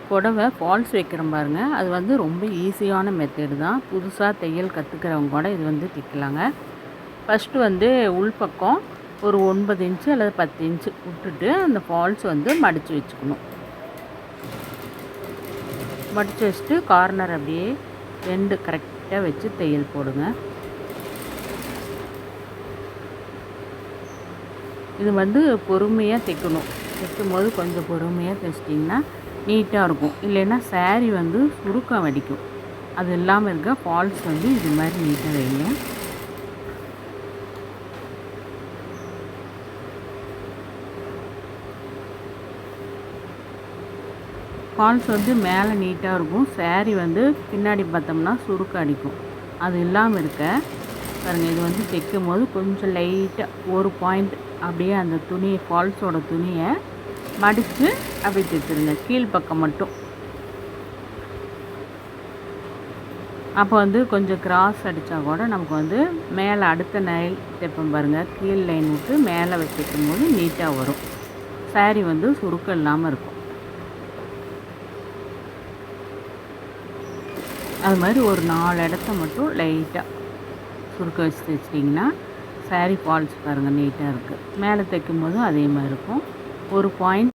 புடவை ஃபால்ஸ் வைக்கிறோம் பாருங்கள், அது வந்து ரொம்ப ஈஸியான மெத்தேடு தான். புதுசாக தையல் கற்றுக்கிறவங்க கூட இது வந்து தைக்கலாங்க. ஃபஸ்ட்டு வந்து உள்பக்கம் ஒரு 9 இன்ச்சு அல்லது 10 இன்ச்சு விட்டுட்டு அந்த ஃபால்ஸ் வந்து மடித்து வச்சுக்கணும். மடித்து வச்சுட்டு கார்னர் அப்படியே எண்டு கரெக்டாக வச்சு தையல் போடுங்க. இது வந்து பொறுமையாக தைக்கணும். தைக்கும்போது கொஞ்சம் பொறுமையாக தைச்சிட்டிங்கன்னா நீட்டாக இருக்கும். இல்லைன்னா சாரீ வந்து சுருக்கம் வடிக்கும். அது இல்லாமல் இருக்க ஃபால்ஸ் வந்து இது மாதிரி நீட்டாக வைங்க. ஃபால்ஸ் வந்து மேலே நீட்டாக இருக்கும். சாரீ வந்து பின்னாடி பார்த்தோம்னா சுருக்கம் அடிக்கும். அது இல்லாமல் இருக்க பாருங்கள், இது வந்து தைக்கும் போது கொஞ்சம் லைட்டாக ஒரு பாயிண்ட் அப்படியே அந்த துணியை ஃபால்ஸோட துணியை மடித்து அப்படி தைச்சிருங்க, கீழ்ப்பக்கம் மட்டும். அப்போ வந்து கொஞ்சம் கிராஸ் அடித்தா கூட நமக்கு வந்து மேலே அடுத்த நைல் தைப்போம் பாருங்கள், கீழ் லைன் விட்டு மேலே வச்சுக்கும் போது நீட்டாக வரும். சாரீ வந்து சுருக்கம் இல்லாமல் இருக்கும். அது மாதிரி ஒரு 4 இடத்த மட்டும் லைட்டாக சுருக்க வச்சு தைச்சிட்டிங்கன்னா சாரீ ஃபால்ஸ் பாருங்கள் நீட்டாக இருக்குது. மேலே தைக்கும் போதும் அதே மாதிரி இருக்கும். ஒரு பாயிண்ட்